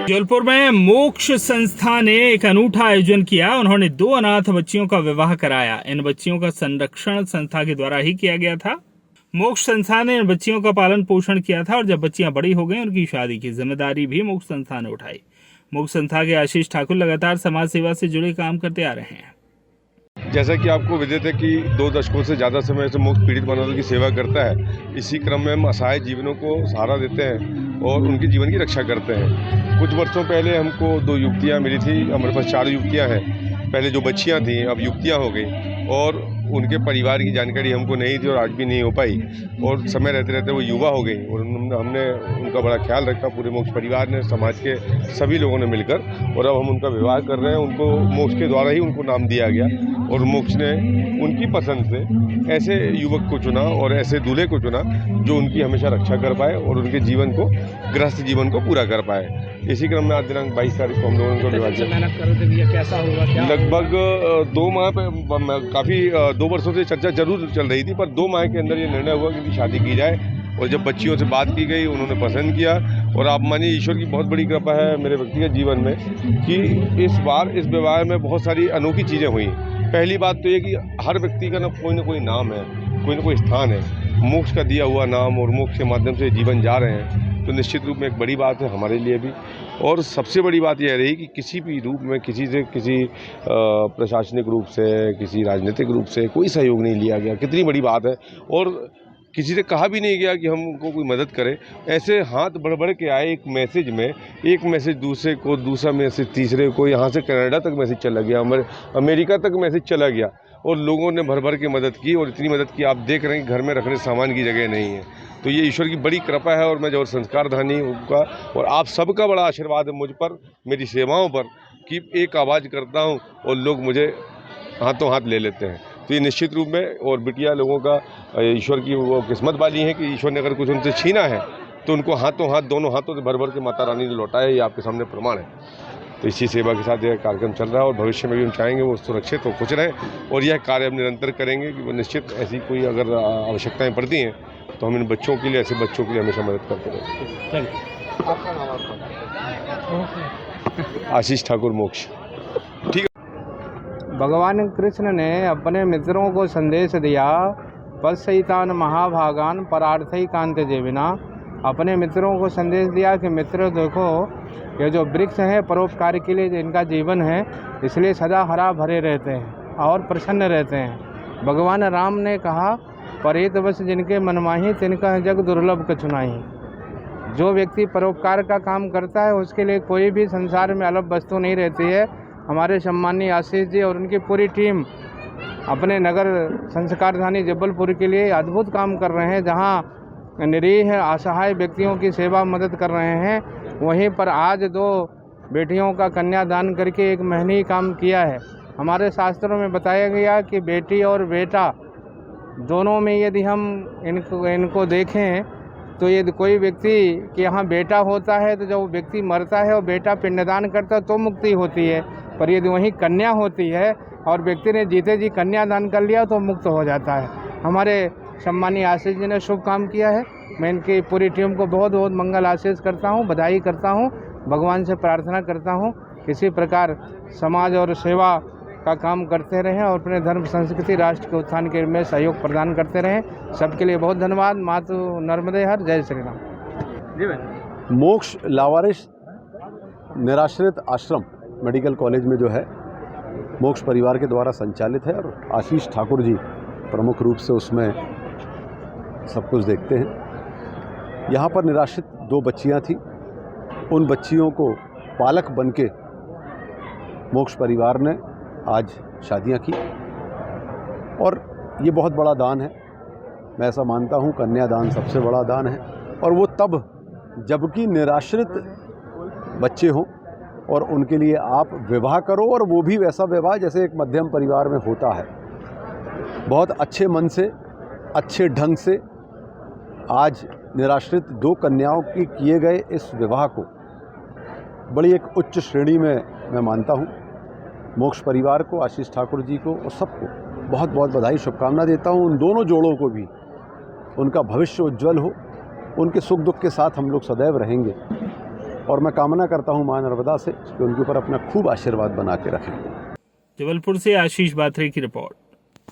जबलपुर में मोक्ष संस्था ने एक अनूठा आयोजन किया। उन्होंने 2 अनाथ बच्चियों का विवाह कराया। इन बच्चियों का संरक्षण संस्था के द्वारा ही किया गया था। मोक्ष संस्था ने इन बच्चियों का पालन पोषण किया था और जब बच्चियां बड़ी हो गईं, उनकी शादी की जिम्मेदारी भी मोक्ष संस्था ने उठाई। मोक्ष संस्था के आशीष ठाकुर लगातार समाज सेवा से जुड़े काम करते आ रहे हैं। जैसा कि आपको विदित है कि 2 दशकों से ज़्यादा समय से मोक्ष पीड़ित मानवों की सेवा करता है। इसी क्रम में हम असहाय जीवनों को सहारा देते हैं और उनके जीवन की रक्षा करते हैं। कुछ वर्षों पहले हमको 2 युवतियाँ मिली थी। हमारे पास 4 युवतियाँ हैं। पहले जो बच्चियाँ थीं अब युवतियाँ हो गई और उनके परिवार की जानकारी हमको नहीं थी और आज भी नहीं हो पाई और समय रहते रहते वो युवा हो गई और हमने उनका बड़ा ख्याल रखा। पूरे मोक्ष परिवार ने, समाज के सभी लोगों ने मिलकर, और अब हम उनका विवाह कर रहे हैं। उनको मोक्ष के द्वारा ही उनको नाम दिया गया और मोक्ष ने उनकी पसंद से ऐसे युवक को चुना और ऐसे दूल्हे को चुना जो उनकी हमेशा रक्षा कर पाए और उनके जीवन को, गृहस्थ जीवन को पूरा कर पाए। इसी क्रम में आज दिनांक 22 तारीख को हम लोगों को विवाह किया। लगभग 2 माह पे काफ़ी 2 वर्षों से चर्चा जरूर चल रही थी, पर 2 माह के अंदर ये निर्णय हुआ कि इनकी शादी की जाए। और जब बच्चियों से बात की गई, उन्होंने पसंद किया। और आप मानिए, ईश्वर की बहुत बड़ी कृपा है मेरे व्यक्तिगत जीवन में कि इस बार इस विवाह में बहुत सारी अनोखी चीज़ें हुई। पहली बात तो ये कि हर व्यक्ति का ना कोई नाम है, कोई ना कोई स्थान है। मोक्ष का दिया हुआ नाम और मोक्ष के माध्यम से जीवन जा रहे हैं तो निश्चित रूप में एक बड़ी बात है हमारे लिए भी। और सबसे बड़ी बात यह रही कि किसी भी रूप में किसी से, किसी प्रशासनिक रूप से, किसी राजनीतिक रूप से कोई सहयोग नहीं लिया गया। कितनी बड़ी बात है। और किसी से कहा भी नहीं गया कि हम उनको कोई मदद करें। ऐसे हाथ बढ़ के आए एक मैसेज में, एक मैसेज दूसरे को, दूसरा मैसेज तीसरे को, यहाँ से कनाडा तक मैसेज चला गया, अमेरिका तक मैसेज चला गया और लोगों ने भर के मदद की। और इतनी मदद की, आप देख रहे हैं कि घर में रखने सामान की जगह नहीं है। तो ये ईश्वर की बड़ी कृपा है और मैं जो संस्कारधानी उनका और आप सबका बड़ा आशीर्वाद है मुझ पर, मेरी सेवाओं पर, कि एक आवाज़ करता हूँ और लोग मुझे हाथों हाथ ले लेते हैं। तो ये निश्चित रूप में, और बिटिया लोगों का ईश्वर की वो किस्मत वाली है कि ईश्वर ने अगर कुछ उनसे छीना है तो उनको हाथों हाथ, दोनों हाथों से भर के माता रानी ने लौटाया। ये आपके सामने प्रमाण है। तो इसी सेवा के साथ यह कार्यक्रम चल रहा है और भविष्य में भी हम चाहेंगे वो सुरक्षित और खुश रहें और यह कार्य हम निरंतर करेंगे कि वो निश्चित ऐसी कोई अगर आवश्यकताएं पड़ती हैं तो हम इन बच्चों के लिए, ऐसे बच्चों के लिए हमेशा मदद करते रहेंगे। आशीष ठाकुर, मोक्ष। ठीक है। भगवान कृष्ण ने अपने मित्रों को संदेश दिया, पश्यैतान महाभागान परार्थैकांत जेविना। अपने मित्रों को संदेश दिया कि मित्र देखो, ये जो वृक्ष है परोपकार के लिए इनका जीवन है, इसलिए सदा हरा भरे रहते हैं और प्रसन्न रहते हैं। भगवान राम ने कहा, परेत बस जिनके मन माही, तिनका जग दुर्लभ कछु नाही। जो व्यक्ति परोपकार का काम करता है उसके लिए कोई भी संसार में अलग वस्तु नहीं रहती है। हमारे सम्मानीय आशीष जी और उनकी पूरी टीम अपने नगर संस्कारधानी जबलपुर के लिए अद्भुत काम कर रहे हैं। जहां निरीह असहाय व्यक्तियों की सेवा मदद कर रहे हैं, वहीं पर आज 2 बेटियों का कन्यादान करके एक महनीय काम किया है। हमारे शास्त्रों में बताया गया कि बेटी और बेटा दोनों में यदि हम इनको देखें तो यदि कोई व्यक्ति के यहाँ बेटा होता है तो जब व्यक्ति मरता है और बेटा पिंडदान करता है तो मुक्ति होती है, पर यदि वहीं कन्या होती है और व्यक्ति ने जीते जी कन्यादान कर लिया तो मुक्त हो जाता है। हमारे सम्मानीय आशीष जी ने शुभ काम किया है। मैं इनकी पूरी टीम को बहुत बहुत मंगल आशीष करता हूँ, बधाई करता हूँ। भगवान से प्रार्थना करता हूँ किसी प्रकार समाज और सेवा का काम करते रहें और अपने धर्म, संस्कृति, राष्ट्र के उत्थान के में सहयोग प्रदान करते रहें। सबके लिए बहुत धन्यवाद। मातु नर्मदे हर, जय श्री राम। मोक्ष लावारिस निराश्रित आश्रम मेडिकल कॉलेज में जो है मोक्ष परिवार के द्वारा संचालित है और आशीष ठाकुर जी प्रमुख रूप से उसमें सब कुछ देखते हैं। यहाँ पर निराश्रित 2 बच्चियाँ थीं। उन बच्चियों को पालक बनके मोक्ष परिवार ने आज शादियां की और ये बहुत बड़ा दान है। मैं ऐसा मानता हूँ कन्यादान सबसे बड़ा दान है और वो तब जबकि निराश्रित बच्चे हों और उनके लिए आप विवाह करो और वो भी वैसा विवाह जैसे एक मध्यम परिवार में होता है। बहुत अच्छे मन से, अच्छे ढंग से आज निराश्रित 2 कन्याओं की किए गए इस विवाह को बड़ी एक उच्च श्रेणी में मैं मानता हूँ। मोक्ष परिवार को, आशीष ठाकुर जी को और सबको बहुत बहुत बधाई, शुभकामना देता हूँ। उन दोनों जोड़ों को भी उनका भविष्य उज्जवल हो, उनके सुख दुख के साथ हम लोग सदैव रहेंगे और मैं कामना करता हूँ माँ नर्मदा से कि उनके ऊपर अपना खूब आशीर्वाद बना के रखें। जबलपुर से आशीष बात्रे की रिपोर्ट।